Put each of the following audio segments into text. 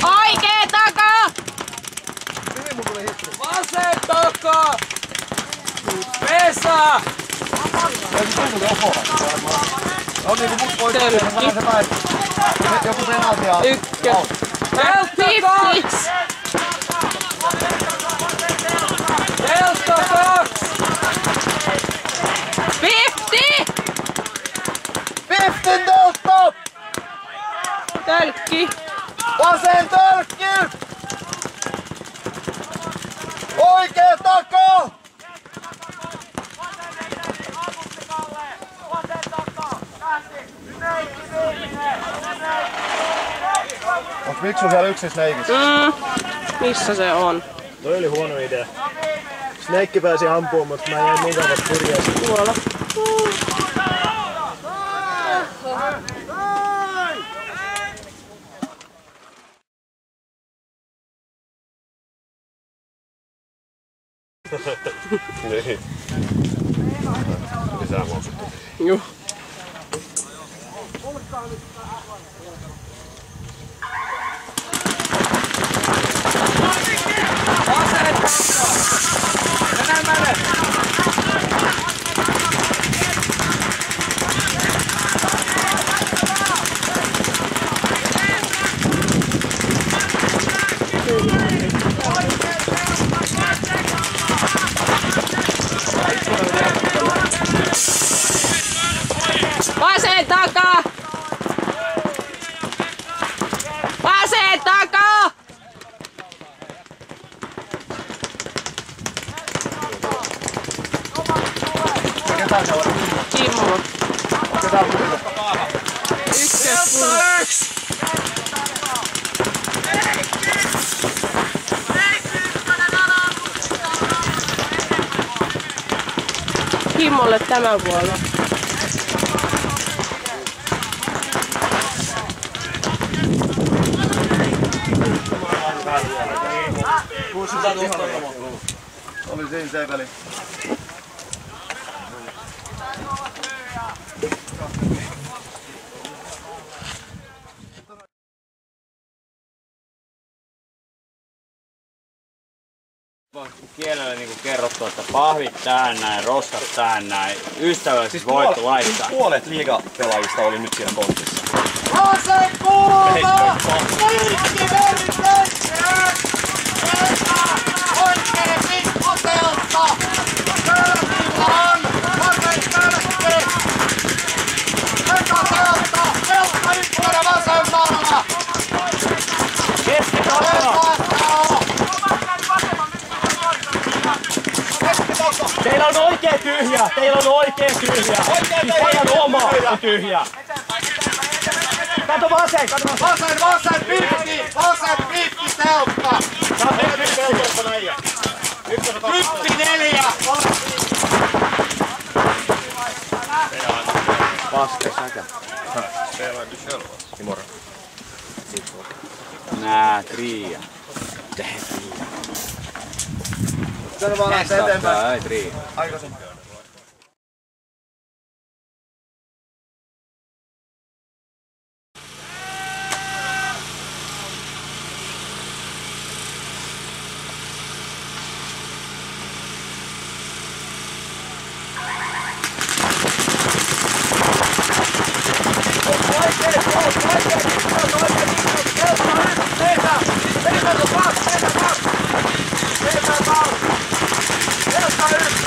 Oikee takaa! Vasen takaa! Vesa! On niinku mut voi tehdä, se päin. Joku penaltia. Ykkös. Fiftis! Delta 2! 50! 50 Delta! Tölkki! Vasen tölkki! Oikee takaa! Onks Miksu siellä yksin Snakeissa? Missä se on? Toi oli huono idea. Snake pääsi ampumaan, mutta mä jäin niin kauan syrjässä. Tuolla. Niin. Lisää mausutta. Juh. Vasen takaa! Vasen takaa! Ketä se on? Kimmo. Ketä on? Ykkös. Kimmolle tämä vuoro. Oli siinä se väli. Kielellä niinku kerrottu, että pahvit tähän näin, roskat tähän näin, ystävällisesti voit laittaa. Puolet liigapelaajista oli nyt siinä kontissa. Vasen kulma! Oikee pikkutelta! Tölkillä on vasen tölkki! Tekatelta! Teltta ikkuna vasemmalla! Teillä on oikee tyhjä! Teillä on oikee tyhjä! Teidän oma on tyhjä! Kato vasen! Kato vasen! Vasen pikki! Vasen pikki teltta! Kyppi 4! Vaste säkä. Spelar du själv imorgon? Nää, tria. Sano vaan lähtee eteenpäin. Ei tria. Aikaisemmin.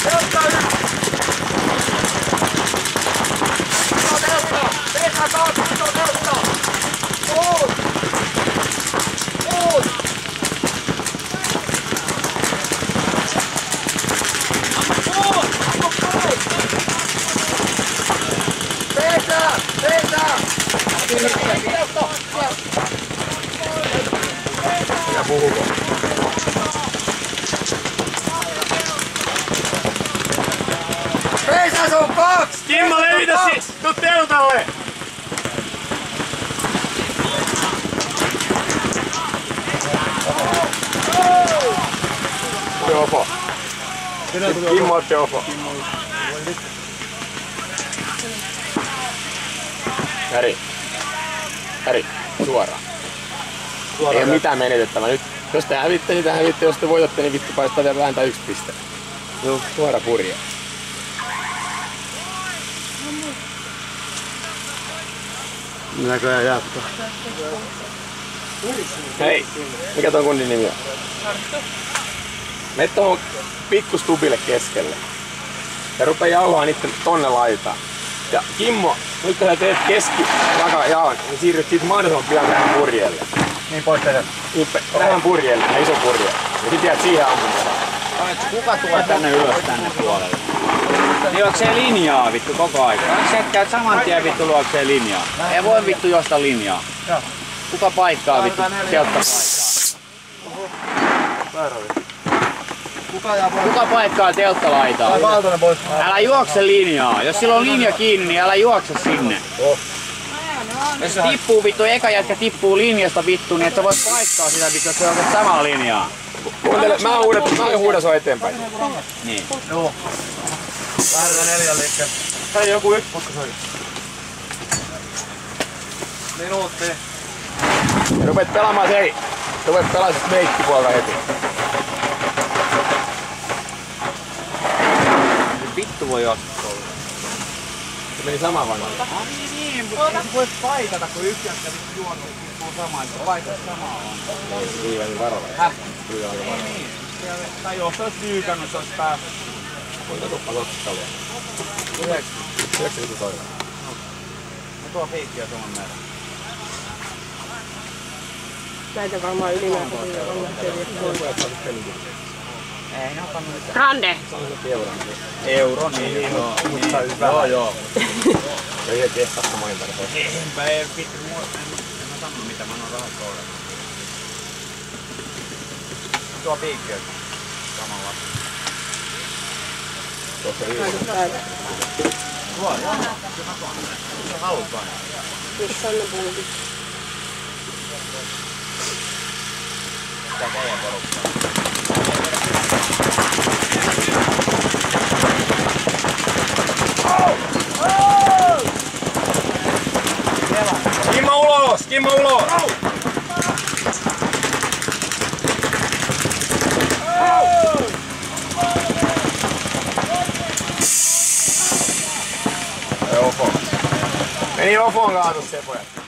Delta 1! älä puhuko. Veisa sun 2! Kimmo, levitä siis! Tuu teltalle! Tuli opo. Kimmo otti opo. Häri, suoraan. Ei oo mitään menetettävää nyt. Jos te hävitte, niin te hävitte. Jos te voitatte, niin vittu paistaa vielä vähintään 1 piste. Joo, suora purje. Näköjään jatkaa. Hei, mikä ton kundin nimi on? Mene tohon pikkustubille keskelle. Ja rupee jauhaa niitten tonne laitaan. Ja Kimmo, nyt kun sä teet keskirakan, niin siirryt siitä mahdollisimman pian tähän purjeelle. Niin pois tehdä. Tähän purjeelle, tähän iso purje. Ja sit jäät siihen ampumaan. Kuka tuo tänne ylös tänne puolelle? Ne juoksee linjaa vittu koko aika. Kaksi jätkää saman tien vittu luoksee linjaa. Ei voi vittu juosta linjaa. Kuka paikkaa vittu? Teltta paikkaa. Kuka paikkaa telttalaitaa? Älä juokse linjaa. Jos sillä on linja kiinni, niin älä juokse sinne. Jos se tippuu vittu, eka jätkä tippuu linjasta vittu, niin et sä voit paikkaa sitä vittu, jos sä juokset samalla linjaa. Kuuntele, mä huudan sua eteenpäin. Niin. Joo. Lähdetään 4 liikkeelle. Hei, joku yksi putka soi. Minuutti. Ja rupeat pelaamaan se, hei. Rupeat pelaamaan sit meikkipuolta heti. Vittu voi joskus olla. Se meni samaan vanhaan. Niin, mutta ei voi paikata, kun yksi jätkä vittu juonut tippuu samaan, että paikata samaa on. Riivä niin varovaisesti. Häh? Riivä aika varovaisesti. Niin. Tai jos ois dyykannut, se ois päässyt. Kuinka tuppa kalia? 90 toinen. No tuo piikki on saman määrä. Näitä varmaan ylimääräisiä on Ei ne ottanut mitään. Grande! Euro, niin joo. Ei he testasta mainita. Enpä ei vittu en mä sanonut mitä, mä annan rahat kohdalla. Tuo piikki on samalla. Tuossa riivä. Tuo, joo. Se haluat vain. Missä on ne puutit? Tää teidän porukkaa. Kimmo ulos! Kimmo ulos! Meni Ofon kaadus se pojat.